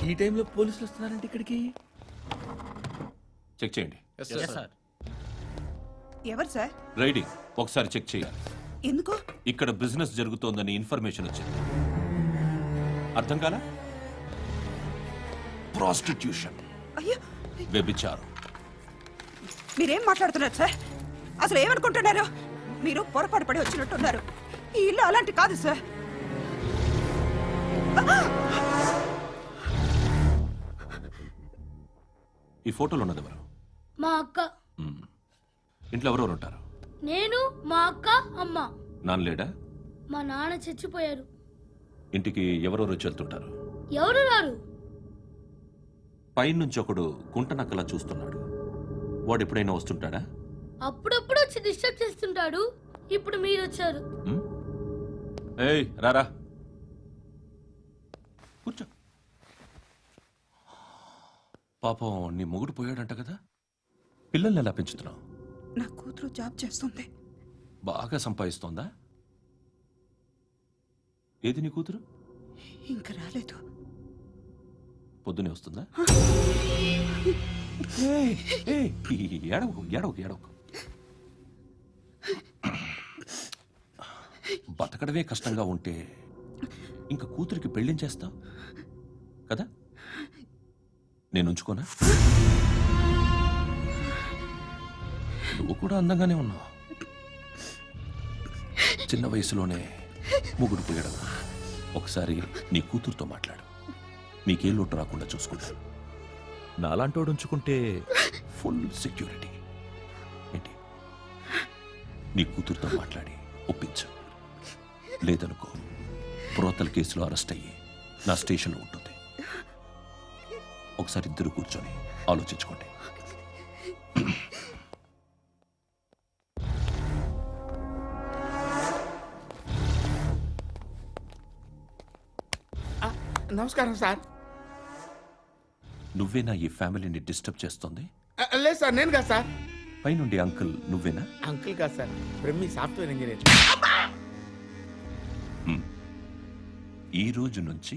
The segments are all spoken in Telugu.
ఈ టైంలో పోలీసులు వస్తున్నారంటే ఇక్కడికి. చెక్ చేయండి. సార్. ఎవరు సార్? రైడింగ్ ఒకసారి చెక్ చేయాలి. ఎందుకు? ఇక్కడ బిజినెస్ జరుగుతోందని ఇన్ఫర్మేషన్ వచ్చింది. అర్థం కాలా? ప్రాస్టిట్యూషన్, అయ్యో, వ్యభిచారం. మీరేం మాట్లాడుతున్నారు సార్? అసలు ఏమనుకుంటున్నారు? మీరు పొరపాటు పడి వచ్చినట్టున్నారు. ఈ ఇల్లు అలాంటి కాదు సార్. ఈ ఫోటోలో ఉన్నది ఎవరు? మా అక్క. ఇంట్లో ఎవరెవరు ఉంటారు? నేను, మా అక్క, అమ్మ. నాన్న లేడా? మా నాన్న చచ్చిపోయారు. ఇంటికి ఎవరెవరు వచ్చి వెళ్తుంటారు? ఎవరు రారు. పైనుంచి ఒకడు గుంట నక్కలా చూస్తున్నాడు. వాడు ఎప్పుడైనా వస్తుంటాడా? అప్పుడప్పుడు వచ్చి డిస్టర్బ్ చేస్తుంటాడు. ఇప్పుడు మీరు వచ్చారు. ఏయ్ రారా, కూర్చో. పాపం నీ మొగుడు పోయాడంట కదా, పిల్లల్ని ఎలా పెంచుతున్నావు? నా కూతురు జాబ్ చేస్తుంది. బాగా సంపాదిస్తోందా? ఏది నీ కూతురు? ఇంకా రాలేదు. పొద్దునే వస్తుందా? ఏడవకు ఏడవకు ఏడవకు. బతకడమే కష్టంగా ఉంటే ఇంకా కూతురికి పెళ్ళించేస్తావు కదా? నేను ఉంచుకోనా? నువ్వు కూడా అందంగానే ఉన్నావు. చిన్న వయసులోనే ముగ్గురు పోయడం. ఒకసారి నీ కూతురుతో మాట్లాడు. మీకే లోటు రాకుండా చూసుకుంటాను. నాలాంటోడు ఉంచుకుంటే ఫుల్ సెక్యూరిటీ. ఏంటి? నీ కూతురుతో మాట్లాడి ఒప్పించు. లేదనుకో, ప్రోతల్ కేసులో అరెస్ట్ అయ్యి నా స్టేషన్లో ఉంటుంది. ఒకసారి ఇద్దరు కూర్చొని ఆలోచించుకోండి. నమస్కారం సార్. నువ్వేనా ఈ ఫ్యామిలీని డిస్టర్బ్ చేస్తుంది? లేదు సార్, నేను కాదు సార్. పైనుండి అంకుల్ నువ్వేనా? అంకుల్ కాదు సార్, బ్రహ్మి సాఫ్ట్వేర్ ఇంజనీర్. ఈ రోజు నుంచి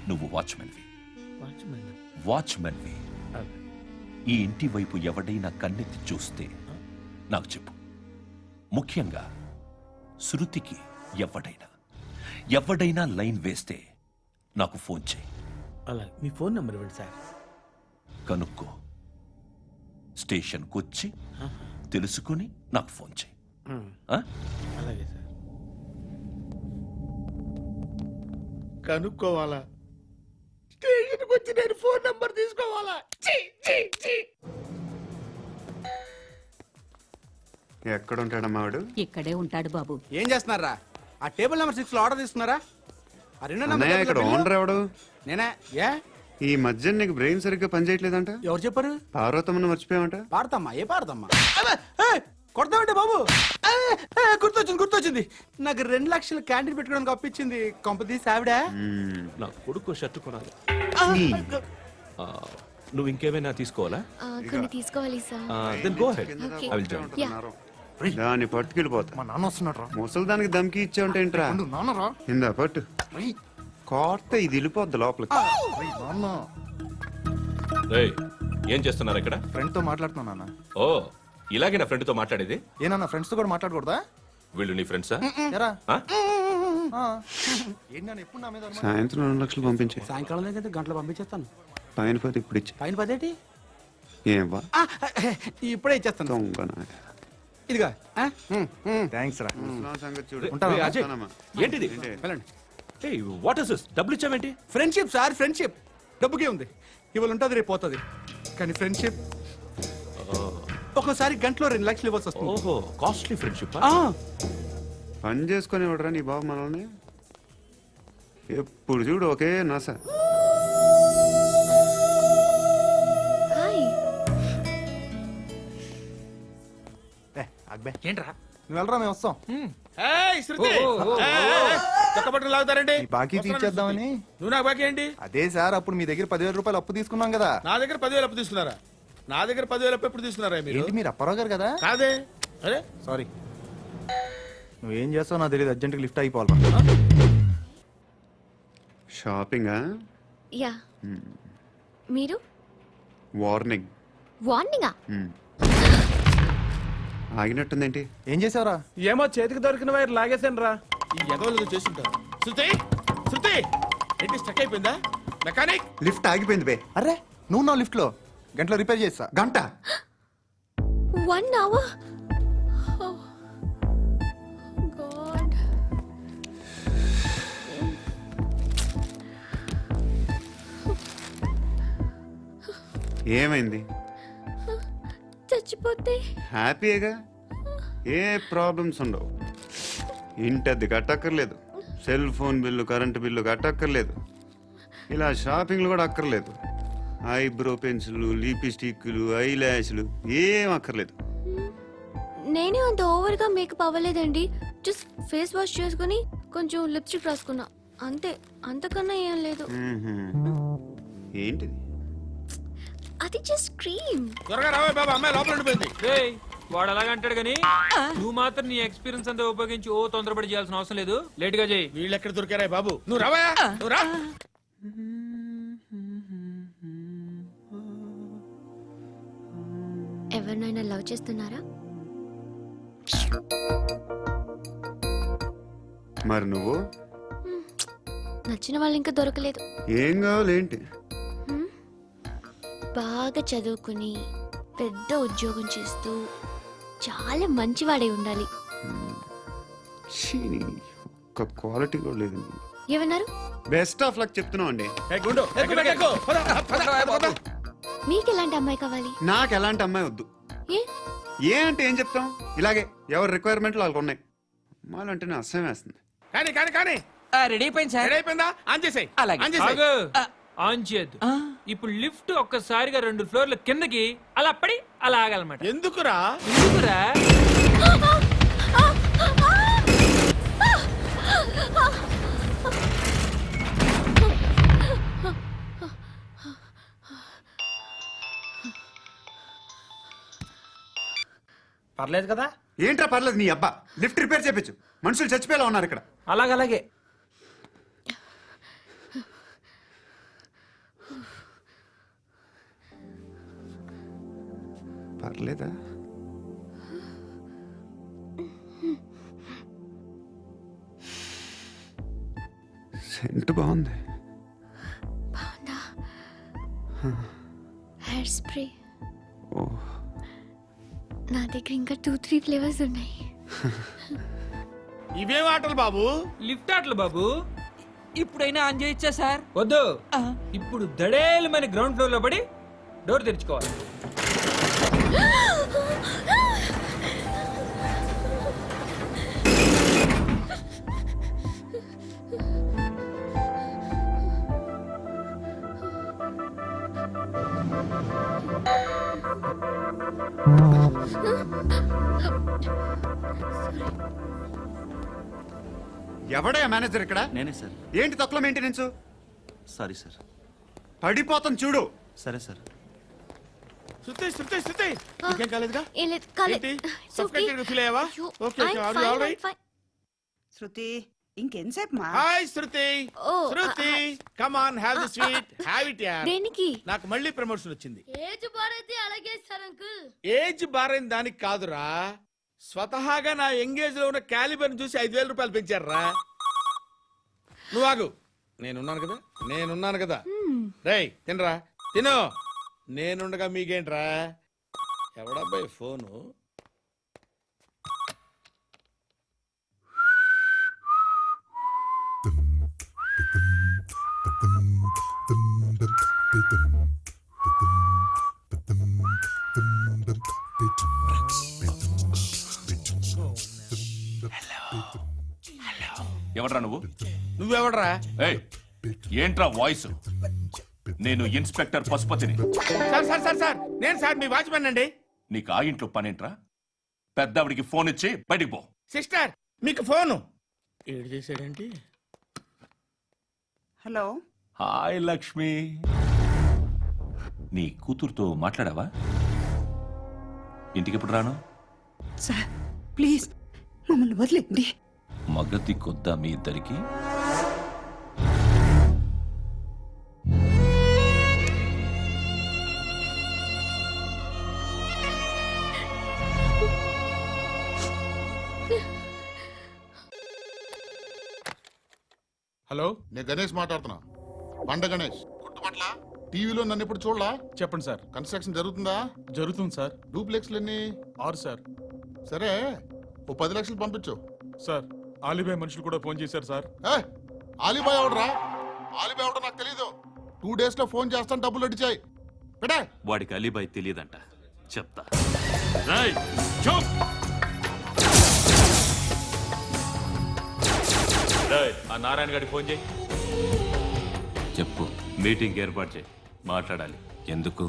నువ్వు వాచ్మెన్వి. వాచ్మెన్వి. ఈ ఇంటి వైపు ఎవడైనా కన్నెత్తి చూస్తే నాకు చెప్పు. ముఖ్యంగా శృతికి ఎవడైనా లైన్ వేస్తే నాకు ఫోన్ చేయి. అలా మీ ఫోన్ నెంబర్ ఇవ్వండి సార్. కనుక్కో, స్టేషన్కి వచ్చి తెలుసుకుని నాకు ఫోన్ చేయి. అలాగే సార్. కనుక్కోవాలా? స్టేషన్కి వచ్చి నేను ఫోన్ నంబర్ తీసుకోవాలా? ఎక్కడ ఉంటాడమ్మా వాడు? ఇక్కడే ఉంటాడు బాబు. ఏం చేస్తున్నారా? ఆ టేబుల్ నెంబర్ 6 లో ఆర్డర్ తీసుకున్నారా? ఆ రెండో అన్నయ్య, ఇక్కడ ఓనర్ ఎవడు? నేనే. ఏ ఈ మధ్య నీకు బ్రెయిన్ సరిగ్గా పనిచేయట్లేదంట. ఎవరు చెప్పారు? పార్వతమ్మను మర్చిపోయామంట. పాడతామ్మా. ఏ పాడతామ్మా? కొడతామంటే బాబు. గుర్తొచ్చింది. నాకు 2 లక్షలు క్యాంటీన్ పెట్టుకోవడానికి అప్పించింది కొంపతీసి ఆవిడ. నా కొడుకు షర్ట్ కొనాలి. నువ్వు ఇంకేమైనా తీసుకోవాలా? కొన్ని తీసుకోవాలి sir. Then go ahead. I will join. దాన్ని పట్టుకెళ్ళిపోతా. మా నాన్న వస్తున్నాడు. ముసలి దానికి దమ్కి ఇచ్చావంటే ఏంట్రా? నాన్నరా ఇందా పట్టు. కోర్త ఇది వెళ్ళిపోద్ది లోపలికి. ఏం చేస్తున్నారు ఇక్కడ? ఫ్రెండ్ తో మాట్లాడుతున్నా. ఓ, ఇలాగే నా ఫ్రెండ్ తో మాట్లాడేది? ఏనా ఫ్రెండ్స్ తో కూడా మాట్లాడకూడదా? వీళ్ళు నీ ఫ్రెండ్సా? ఎప్పుడు నా మీద సాయంత్రం 2 లక్షలు పంపించే. సాయంకాలం దగ్గర గంటలు పంపించేస్తాను. పైన పోతే ఇప్పుడు ఇచ్చే. పైన 10 ఏం బా ఇప్పుడే ఇచ్చేస్తాను. దొంగనా. ఇదిగా థ్యాంక్స్ రా. సంగతి చూడు. అజయ్, ఏంటిది? వెళ్ళండి. What is this? డబ్బులు ఇచ్చావేంటి? Friendship sir, friendship. డబ్బుకే ఉంది. ఇవాళ ఉంటుంది, రేపు పోతుంది. కానీ ఫ్రెండ్షిప్ ఒక్కోసారి గంటలో 2 లక్షలు ఇవ్వాల్సి వస్తుంది. ఓహో, కాస్ట్లీ ఫ్రెండ్షిప్. పని చేసుకొని ఇవ్వడరా నీ బాబు మనల్ని? ఎప్పుడు చూడు ఒకే నస. ఏంట్రా నువ్వు వెళ్ళరా, మేము వస్తాం. లాగుతారండి. బాకీ తీర్చేద్దామని. నువ్వు నాకు బాకీ ఏంటి? అదే సార్, అప్పుడు మీ దగ్గర 10,000 రూపాయలు అప్పు తీసుకున్నాం కదా. నా దగ్గర 10,000 అప్పు తీసుకున్నారా? నా దగ్గర 10,000 అప్పు ఎప్పుడు తీసుకున్నారా మీరు? ఏంటి మీరు అప్పారావు గారు కదా? కాదే. అరే సారీ. నువ్వేం చేస్తావు నాకు తెలియదు. అర్జెంట్గా లిఫ్ట్ అయిపోవాలి. షాపింగా? యా మీరు వార్నింగ్. వార్నింగా? ఆగినట్టుందేంటి? ఏం చేసావురా? ఏమో చేతికి దొరికిన వైర్ లాగేసాను రా. ఈ ఎగవలు చేస్తుంటారు. శృతి శృతి ఏంటి స్టక్ అయిపోయిందా? మెకానిక్ లిఫ్ట్ ఆగిపోయింది బే. అరే నువ్వు నా లిఫ్ట్ లో గంటలో రిపేర్ చేస్తా. గంట 1 hour? Oh. God. ఏమైంది? చచ్చిపోతే హ్యాపీగా, ఏ ప్రాబ్లమ్స్ ఉండవు. ఇంటద్ది కట్టక్కర్లేదు, cell phone bill, current bill కట్టక్కర్లేదు, ఇలా షాపింగ్లు కూడా అక్కర్లేదు. ఐబ్రో పెన్సిల్, లిప్స్టిక్లు, ఐ ల్యాష్లు ఏం అక్కర్లేదు. నేనే అంత ఓవర్గా మేకప్ అవ్వలేదండి. జస్ట్ ఫేస్ వాష్ చేసుకుని కొంచెం లిప్స్టిక్ రాసుకున్నా అంతే. అంతకన్నా ఏం లేదు. ఏంటిది? అది జస్ట్ క్రీమ్. త్వరగా రావే బాబా, అమ్మాయి లోపల ఉండిపోయింది. వాడు అలాగంటాడు గానీ నువ్వు మాత్రం నీ ఎక్స్పీరియన్స్ అంతా ఉపయోగించి తొందరపడి చేయాల్సిన అవసరం లేదు. లేట్ గా చేయి. వీళ్ళు ఎక్కడ దొరికారా బాబు? నువ్వు రావా, నువ్వు రా. ఎవరినైనా లవ్ చేస్తున్నారా? మరి నువ్వు? నచ్చిన వాళ్ళు ఇంకా దొరకలేదు. ఏం కావాలేంటి? బాగా చదువుకుని పెద్ద ఉద్యోగం చేస్తూ చాలా మంచివాడే ఉండాలి. ఒక్క క్వాలిటీ కూడా లేదు. ఏమన్నారు? బెస్ట్ ఆఫ్ లక్ చెప్తున్నావు అండి. ఏ గుండు, ఎక్కు, ఎక్కు. పద, పద, పద, పద. మీకు ఎలాంటి అమ్మాయి కావాలి? నాకు ఎలాంటి అమ్మాయి వద్దు. ఏ ఏ అంటే ఏం చెప్తాం, ఇలాగే ఎవరి రిక్వైర్మెంట్లు వాళ్ళకు ఉన్నాయి. అమ్మాయిలంటే నేను అసహ్యం వేస్తుంది. కానీ కానీ కానీ రెడీ అయిపోయింది సార్. రెడీ అయిపోయిందా? ఆన్ చేసేయ్. అలాగే. ఆన్ చేసేయ్. ఆగు. ఆన్ చేయద్దు. ఇప్పుడు లిఫ్ట్ ఒక్కసారిగా 2 ఫ్లోర్ల కిందకి అలా పడి అలా ఆగాలన్నమాట. ఎందుకురా? ఎందుకురా? పర్లేదు కదా. ఏంట్రా పర్లేదు నీ అబ్బా, లిఫ్ట్ రిపేర్ చేపించు. మనుషులు చచ్చిపోయేలా ఉన్నారు ఇక్కడ. అలాగే. పర్లేదా? సెంట్ బాగుంది. బాగుందా? హెయిర్ స్ప్రే ఓ, నా దగ్గర ఇంకా 2-3 ఫ్లేవర్స్ ఉన్నాయి. ఇవేం ఆటలు బాబు? లిఫ్ట్ ఆటలు బాబు. ఇప్పుడైనా ఆన్ చేయొచ్చా సార్? వద్దు. ఇప్పుడు దడేలమైన గ్రౌండ్ ఫ్లోర్ లో పడి డోర్ తెరుచుకోవాలి. ఎవడయ్యా మేనేజర్ ఇక్కడ? నేనే సార్. ఏంటి తక్కువ మెయింటెనెన్స్? Sorry sir. పడిపోతాం చూడు. సరే సార్. శృతి శృతి శృతి ఇంకేం కాలేదుగా? ఏం లేదు, కాలేదు. ఏంటి? It's okay. Suffocated గా feel అయ్యావా? అయ్యో, Okay, I'm are you fine, all right? I'm fine. శృతి ఇంకెంతసేపు మా? Hi Shruti. Oh, Shruti come on, have the sweet, have it యార్. దేనికి? నాకు మళ్ళీ ప్రమోషన్ వచ్చింది. ఏజ్ బారైతే అలాగే సార్ అంకుల్. ఏజ్ బారైన దానికి కాదురా, స్వతహాగా నా ఎంగేజ్ లో ఉన్న క్యాలిబర్ చూసి 5,000 రూపాయలు పెంచారా. నువ్వు ఆగు, నేనున్నాను కదా. రేయ్ తినరా, తిను. నేనుండగా మీకేంట్రా? ఎవడబ్బాయి ఫోను? ఎవడ్రా నువ్వు? నువ్వెవడరా? ఏయ్, ఏంట్రా వాయిస్? నేను ఇన్స్పెక్టర్ పశుపతిని. సార్ సార్ సార్ సార్ నేను సార్ మీ వాచ్మెన్ అండి. నీకు ఆ ఇంట్లో పనేంట్రా? పెద్దవిడికి ఫోన్ ఇచ్చి బయటికి పో. సిస్టర్ మీకు ఫోను. ఏడు చేశాడేంటి? హలో. హాయ్ లక్ష్మి, నీ కూతురుతో మాట్లాడావా? ఇంటికి ఎప్పుడు రాను? సార్ ప్లీజ్ మమ్మల్ని వదిలేండి. మగతి కొద్దా మీ ఇద్దరికి? హలో, నేను గణేష్ మాట్లాడుతున్నా. బండ గణేష్ గుర్తుపట్ల టీవీలో నన్ను ఇప్పుడు చూడలా? చెప్పండి సార్. కన్స్ట్రక్షన్ జరుగుతుందా? జరుగుతుంది సార్. డూప్లెక్స్లు ఎన్ని? 6 సార్. సరే, ఓ 10 లక్షలు పంపించు. సార్, ఆలిబాయ్ మనుషులు కూడా ఫోన్ చేశారు సార్. ఆలిబాయ్ ఎవడరా? ఆలిబాయ్ ఎవడో నాకు తెలీదు. 2 days లో ఫోన్ చేస్తాను, డబ్బులు అడిచాయి. పెట్టే. వాడికి అలీబాయ్ తెలియదంట. చెప్తా. రేయ్, చూప్. రేయ్, ఆ నారాయణ గారికి ఫోన్ చేయి. చెప్పు. మీటింగ్ ఏర్పాటు చేయి. మాట్లాడాలి. ఎందుకు?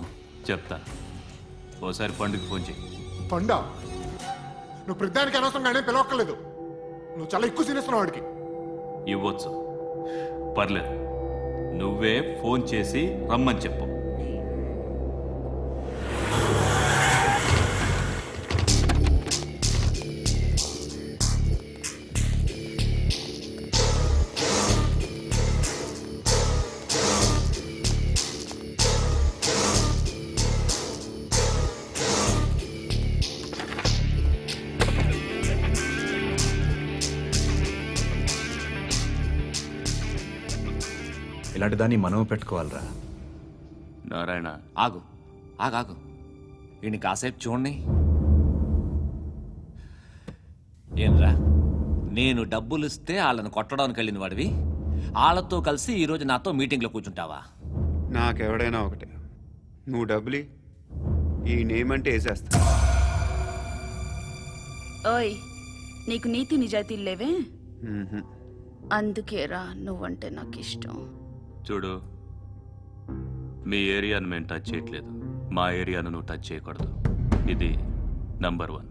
చెప్తా. ఓసారి పండుగ ఫోన్ చేయి. పండ, నువ్వు ప్రతిదానికి అనవసరంగానే పిలవక్కర్లేదు. నువ్వు చాలా ఎక్కువ సీనిస్తున్నావు వాడికి. ఇవ్వచ్చు, పర్లేదు. నువ్వే ఫోన్ చేసి రమ్మని చెప్పు. ఇలాంటి దాన్ని మనం పెట్టుకోవాలరా. నారాయణ, ఆగు ఆగాగు, ఈయన కాసేపు చూడండి. ఏంరా, నేను డబ్బులు ఇస్తే వాళ్ళని కొట్టడానికి వెళ్ళిన వాడివి, వాళ్ళతో కలిసి ఈరోజు నాతో మీటింగ్లో కూర్చుంటావా? నాకెవడైనా ఒకటే. నువ్వు డబ్బులి, ఈ నేమ్ అంటే వేసేస్తా. ఓయ్, నీకు నీతి నిజాయితీలు లేవే? మ్మ్హ్మ్. అందుకేరా నువ్వంటే నాకు ఇష్టం. చూడు, మీ ఏరియాను మేము టచ్ చేయట్లేదు. మా ఏరియాను నువ్వు టచ్ చేయకూడదు. ఇది నంబర్ 1.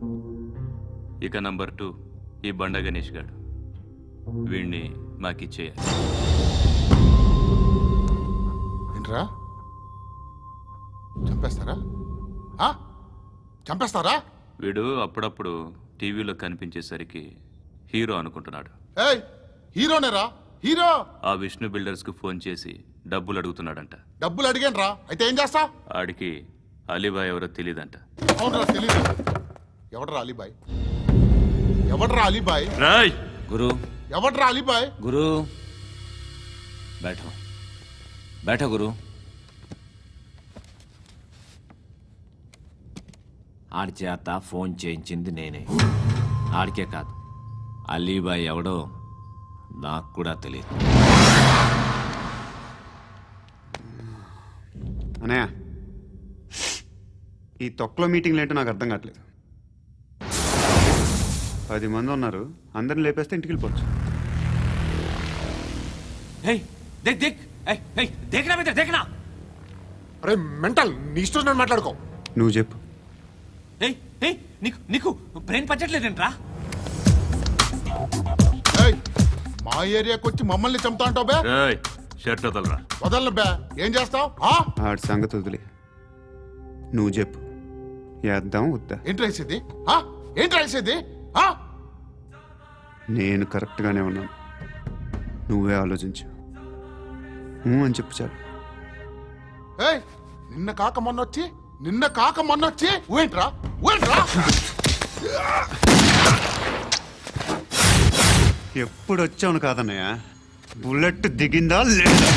ఇక నంబర్ 2, ఈ బండ గణేష్ గాడు. వీణ్ణి మాకిచ్చేయాలి. ఏంట్రా, చంపేస్తారా? చంపేస్తారా? వీడు అప్పుడప్పుడు టీవీలో కనిపించేసరికి హీరో అనుకుంటున్నాడు. ఏయ్, హీరోనేరా, హీరో. ఆ విష్ణు బిల్డర్స్ కు ఫోన్ చేసి డబ్బులు అడుగుతున్నాడంట. డబ్బులు అడిగాను రా, అయితే ఏం చేస్తా? ఆడికి అలీబాయ్ ఎవరో తెలీదంట. అవునరా, తెలీదు. ఎవడరా అలీబాయ్? ఎవడరా అలీబాయ్? రాయ్ గురు, ఎవడరా అలీబాయ్? గురు, బైఠో బైఠో గురు. ఆడి చేత ఫోన్ చేయించింది నేనే. ఆడికే కాదు, అలీబాయ్ ఎవడో నాకు కూడా తెలియదు. అనయ్య, ఈ తొక్కలో మీటింగ్లు ఏంటో నాకు అర్థం కావట్లేదు. 10 మంది ఉన్నారు, అందరిని లేపేస్తే ఇంటికి వెళ్ళిపోవచ్చు. దేక్ దేక్, దేకనా మీద దేకనా. అరే మెంటల్, నీ ఇష్టం నేను మాట్లాడుకో. నువ్వు చెప్పు. నీకు నీకు బ్రెయిన్ పచ్చట్లేదంట్రా. ఏయ్, మా ఏరియాకి వచ్చి మమ్మల్ని చంపుతా అంటావు బే? రాయ్, షర్ట్ వదలరా. వదలను బే. ఏం చేస్తావు? ఆడి సంగతి వదిలే, నువ్వు చెప్పు. వేద్దాం వద్దా? ఏంటి రాసేది? ఏంటి రాసేది? నేను కరెక్ట్గానే ఉన్నాను, నువ్వే ఆలోచించు. అని చెప్పు చాలు. ఏయ్, నిన్న కాక మొన్నొచ్చి ఊయంట్రా. ఎప్పుడు వచ్చావును కాదన్నయ్య, బుల్లెట్ దిగిందా లేదా?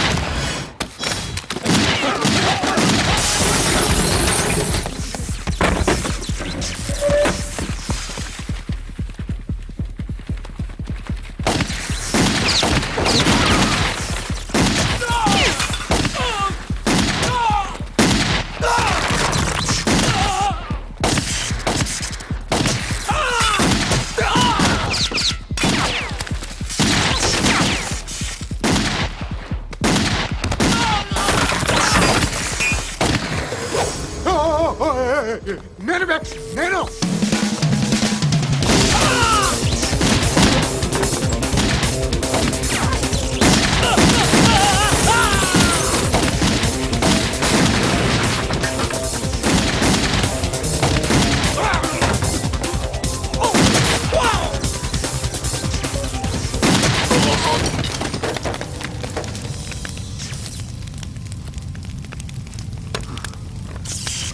నేను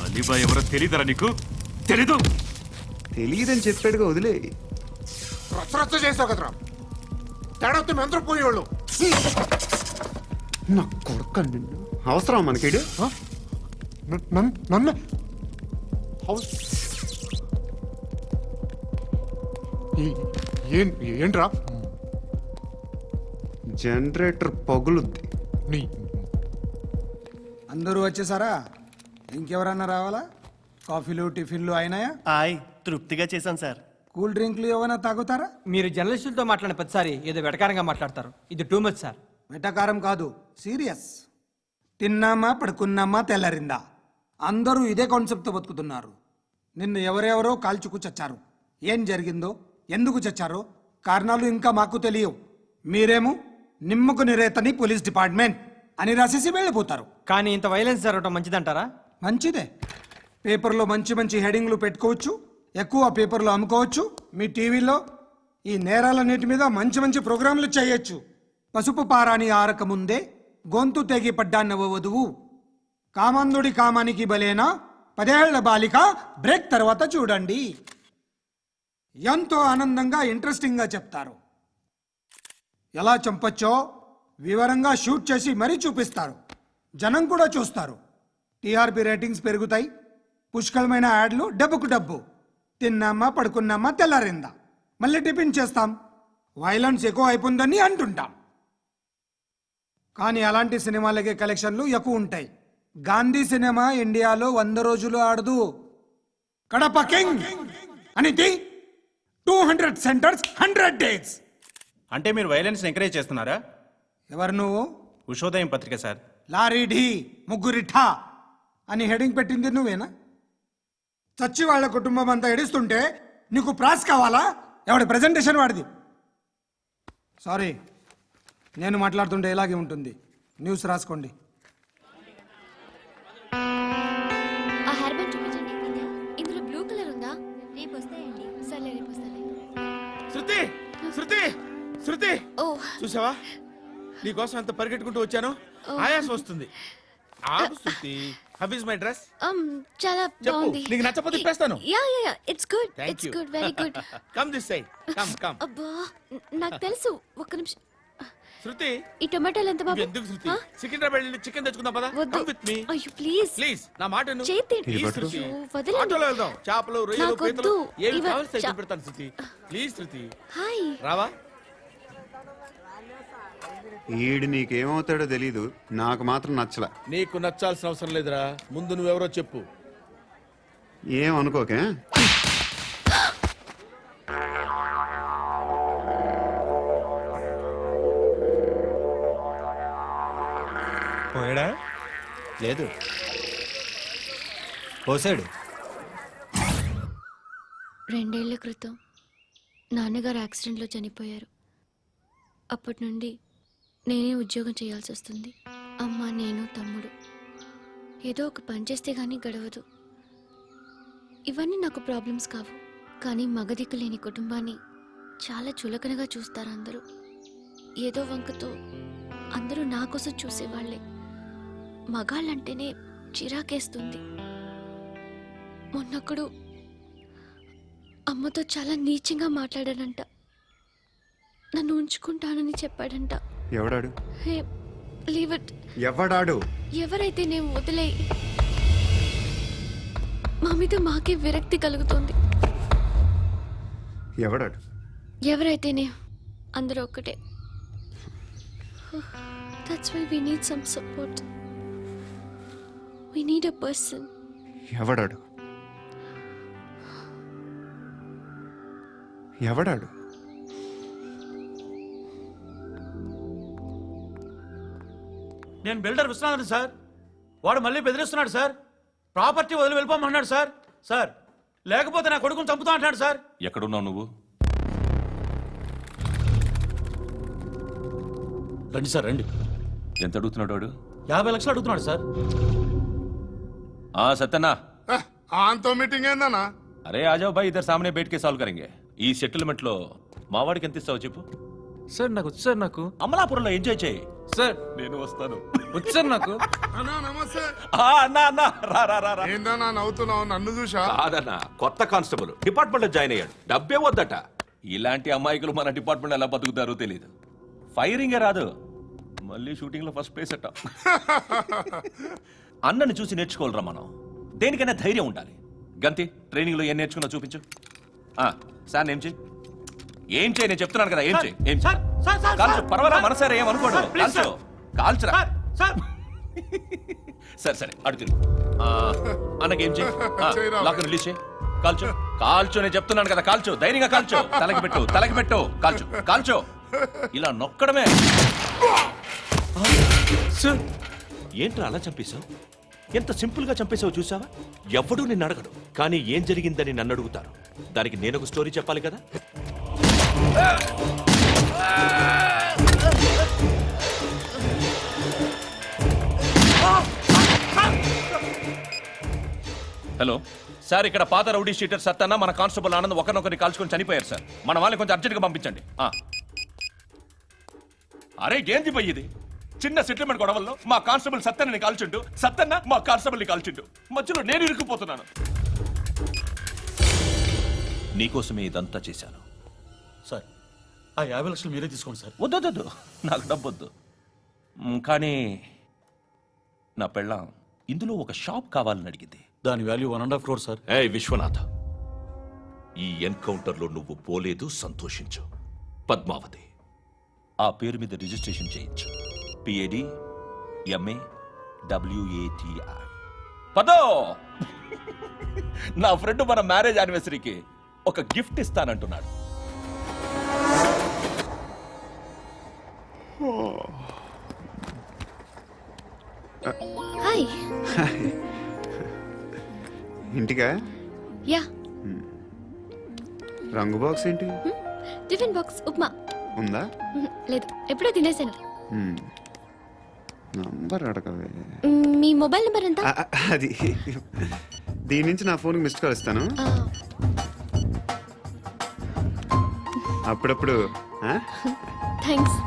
అలీబాయ్ ఎవరో తెలీదరా నీకు? తెలీదు. తెలియదని చెప్పాడుగా, వదిలే. రచ్చ చేసావు కదరా. తేడా వస్తే మెంతరం పోయేవాళ్ళు. నా కొడుకు నిన్ను అవసరం మనకిడు నన్ను ఏంట్రా జనరేటర్ పగులుద్ది. నీ అందరూ వచ్చేసారా? ఇంకెవరన్నా రావాలా? కాఫీలు టిఫిన్లు అయినాయా? ఆయ్ తృప్తిగా చేశాం సార్. కూల్ డ్రింక్లు ఏమైనా తాగుతారా? మీరు జర్నలిస్టులతో మాట్లాడిన ప్రతిసారి ఏదో వెటకారంగా మాట్లాడతారు. ఇది టూ మచ్ సార్. వెటకారం కాదు, సీరియస్. తిన్నామా పడుకున్నామా తెల్లరిందా, అందరూ ఇదే కాన్సెప్ట్తో బతుకుతున్నారు. నిన్ను ఎవరెవరో కాల్చుకు చచ్చారు. ఏం జరిగిందో, ఎందుకు చచ్చారో కారణాలు ఇంకా మాకు తెలియవు. మీరేమో నిమ్మకు నిరేతని పోలీస్ డిపార్ట్మెంట్ అని రాసేసి వెళ్ళిపోతారు. కానీ ఇంత వైలెన్స్ జరగడం మంచిదంటారా? మంచిదే. పేపర్లో మంచి మంచి హెడింగ్లు పెట్టుకోవచ్చు, ఎక్కువ పేపర్లు అమ్ముకోవచ్చు. మీ టీవీలో ఈ నేరాలన్నిటి మీద మంచి మంచి ప్రోగ్రాంలు చేయొచ్చు. పసుపు పారాని ఆరక ముందే గొంతు తెగి పడ్డాన్నవ వధువు, కామందుడి కామానికి బలేనా 10 ఏళ్ల బాలిక బ్రేక్ తర్వాత చూడండి. ఎంతో ఆనందంగా ఇంట్రెస్టింగ్గా చెప్తారు. ఎలా చంపచ్చో వివరంగా షూట్ చేసి మరీ చూపిస్తారు. జనం కూడా చూస్తారు. టీఆర్పీ రేటింగ్స్ పెరుగుతాయి. పుష్కలమైన యాడ్లు, డబ్బుకు డబ్బు. తిన్నామా పడుకున్నామా తెల్లారిందా, మళ్ళీ టిఫిన్ చేస్తాం. వైలెన్స్ ఎక్కువ అయిపోయిందని అంటుంటాం. కానీ అలాంటి సినిమాలకే కలెక్షన్లు ఎక్కువ ఉంటాయి. గాంధీ సినిమా ఇండియాలో 100 రోజులు ఆడదు. కడప కింగ్ అనేది 200 సెంటర్స్ 100 డేస్. అంటే మీరు వైలెన్స్ ఎంకరేజ్ చేస్తున్నారా? ఎవరు నువ్వు? ఉషోదయం పత్రిక సార్. లారీ ఢీ ముగ్గురిఠా అని హెడింగ్ పెట్టింది నువ్వేనా? చచ్చి వాళ్ళ కుటుంబం అంతా ఎడుస్తుంటే నీకు ప్రాస్ కావాలా? ఎవడి ప్రెజెంటేషన్ వాడిది. సారీ, నేను మాట్లాడుతుంటే ఇలాగే ఉంటుంది. న్యూస్ రాసుకోండి. ఆ హెయిర్ బ్యాండ్ చూపించండి. ఇందులో బ్లూ కలర్ ఉందా? రేపు వస్తాయండి. సర్లే రేపు వస్తాలే. శృతి శృతి శృతి, ఓ చూసావా నీకోసం ఎంత పరిగెట్టుకుంటూ వచ్చాను. ఆయాసం వస్తుంది. ఆగు Shruti. How is my dress? చాలా చెప్పు. బాగుంది. నీకు నచ్చకపోతే తిప్పేస్తాను. Yeah yeah yeah, it's good. Thank it's you. Good, very good. Come this side. Come come. అబ్బా, నాకు తెలుసు. ఒక్క నిమిషం. శృతి, ఈ టొమాటోలు ఎంత బాబు? ఎందుకు శృతి? సికింద్రాబాద్ వెళ్ళి చికెన్ తెచ్చుకుందాం పదా. వద్దు. కమ్ విత్ మీ అయ్యో ప్లీజ్ ప్లీజ్. నా మాట విను. చేతి ప్లీజ్ శృతి. వదలండి. ఆటోలో వెళ్దాం. చేపలు, రొయ్యలు, నాకు పీతలు వద్దు. ఏమి ఇవ- కావాలి సైకిల్ పెడతాను శృతి. Please Shruti. హాయ్. రావా? ఈడు నీకేమవుతాడో తెలీదు, నాకు మాత్రం నచ్చలా. నీకు నచ్చాల్సిన అవసరం లేదురా. ముందు నువ్వెవరో చెప్పు. ఏమనుకోకే. పోయాడా? లేదు, పోసాడు. 2 ఏళ్ల క్రితం నాన్నగారు యాక్సిడెంట్లో చనిపోయారు. అప్పటి నుండి నేనే ఉద్యోగం చేయాల్సి వస్తుంది. అమ్మ, నేను, తమ్ముడు ఏదో ఒక పని చేస్తే గానీ గడవదు. ఇవన్నీ నాకు ప్రాబ్లమ్స్ కావు. కానీ మగదిక్కు లేని కుటుంబాన్ని చాలా చులకనగా చూస్తారు అందరూ. ఏదో వంకతో అందరూ నా కోసం చూసేవాళ్లే. మగాళ్ళంటేనే చిరాకేస్తుంది. మొన్నొక్కడు అమ్మతో చాలా నీచంగా మాట్లాడాడంట. నన్ను ఉంచుకుంటానని చెప్పాడంట. ఎవడాడు? హే, లీవ్ ఇట్. ఎవడాడు? ఎవరైతే నేను వదిలే. మా మీద మాకే విరక్తి కలుగుతుంది. ఎవడాడు? ఎవరైతేనే అందరూ ఒక్కటే. That's why we need some support. We need a person. ఎవడాడు? ఎవడాడు? నేను బిల్డర్ విశ్వనాథన్ సార్. వాడు మళ్ళీ బెదిరిస్తున్నాడు సార్. ప్రాపర్టీ వదిలి వెళ్ళిపోమన్నాడు సార్. సార్, లేకపోతే నా కొడుకుని చంపుతా అంటాడు సార్. ఎక్కడున్నావు నువ్వు? రండి సార్, రండి. ఎంత అడుగుతున్నాడు వాడు? 50 లక్షలు అడుగుతున్నాడు సార్. సత్యన్నా, ఆంతో మీటింగ్ ఏందన్నా? అరే ఆజావ్ భాయ్, ఇద్దరు సామనే బయటకే సాల్వ్ కరెంగే. ఈ సెటిల్మెంట్ లో మా వాడికి ఎంత ఇస్తావు చెప్పు. సార్ నాకు వచ్చు సార్. నాకు అమలాపురంలో ఎంజాయ్ చేయి సార్. నేను వస్తాను. వచ్చు సార్ నాకు. అన్నా నమస్తే. అన్నా అన్నా, రా రా రా రా. ఏందన్నా నవ్వుతున్నావు? నన్ను చూసా? కాదన్నా, కొత్త కానిస్టేబుల్ డిపార్ట్మెంట్ లో జాయిన్ అయ్యాడు. డబ్బే వద్దట. ఇలాంటి అమాయకులు మన డిపార్ట్మెంట్ ఎలా బతుకుతారో తెలియదు. ఫైరింగే రాదు, మళ్ళీ షూటింగ్ లో ఫస్ట్ ప్లేస్ అట్ట. అన్నని చూసి నేర్చుకోవాలరా మనం. దేనికైనా ధైర్యం ఉండాలి. గంతి ట్రైనింగ్ లో ఏం నేర్చుకున్నా చూపించు. సార్ ఏం చేయి, ఏం చేయి, నేను చెప్తున్నాను కదా, ఏం చేయి, ఏం సార్ సార్ సార్ కాల్చు, పర్వాలా మనసారా ఏం అనుకోడు, సార్, ప్లీజ్ కాల్చు, కాల్చురా. సార్ సార్ సరే సరే అడుగుతుంది. అన్నకేం చేయి, లాక్ రిలీజ్ చేయి, కాల్చు, కాల్చు, నేను చెప్తున్నాను కదా, కాల్చు, ధైర్యంగా కాల్చు, తలకి పెట్టు, తలకి పెట్టు, కాల్చు, కాల్చు, ఇలా నొక్కడమే. సార్ ఏంట్రా అలా చంపేశావు? ఎంత సింపుల్ గా చంపేశావు చూసావా? ఎవడూ నిన్ను అడగడు, కానీ ఏం జరిగిందని నన్ను అడుగుతారు. దానికి నేను ఒక స్టోరీ చెప్పాలి కదా. హలో సార్, ఇక్కడ పాత రౌడీ షీటర్ సత్తన్న మన కానిస్టేబుల్ ఆనంద్ ఒకరినొకరిని కాల్చుకొని చనిపోయారు సార్. మన వాళ్ళని కొంచెం అర్జెంట్గా పంపించండి. అరే ఏంది పోయి ఇది? చిన్న సెటిల్మెంట్ గొడవల్లో మా కానిస్టేబుల్ సత్తన్నని కాల్చుంటూ, సత్తన్న మా కానిస్టేబుల్ని కాల్చుంటూ, మధ్యలో నేను ఇరుక్కుపోతున్నాను. నీకోసమే ఇదంతా చేశాను. సార్ ఆ 50 లక్షలు మీరే తీసుకోండి సార్. వద్దొద్దు, నాకు డబ్బొద్దు. కానీ నా పెళ్ళాం ఇందులో ఒక షాప్ కావాలని అడిగింది. దాని వాల్యూ 1.5 crore సార్. ఏ విశ్వనాథ, ఈ ఎన్కౌంటర్లో నువ్వు పోలేదు, సంతోషించు. పద్మావతి ఆ పేరు మీద రిజిస్ట్రేషన్ చేయించు. PAD MA WATI. పదో, నా ఫ్రెండ్ మన మ్యారేజ్ యానివర్సరీకి ఒక గిఫ్ట్ ఇస్తానంటున్నాడు. హాయ్. ఇంటికా? యా. రంగు బాక్స్ ఏంటి? Tiffin box upma. ఉందా? లేదు, ఎప్పుడో తినేసాను. నంబర్ అడగవే. మీ మొబైల్ నెంబర్ ఎంత? అది దీని నుంచి నా ఫోన్కి మిస్డ్ కాల్ ఇస్తాను. అప్పుడప్పుడు థ్యాంక్స్.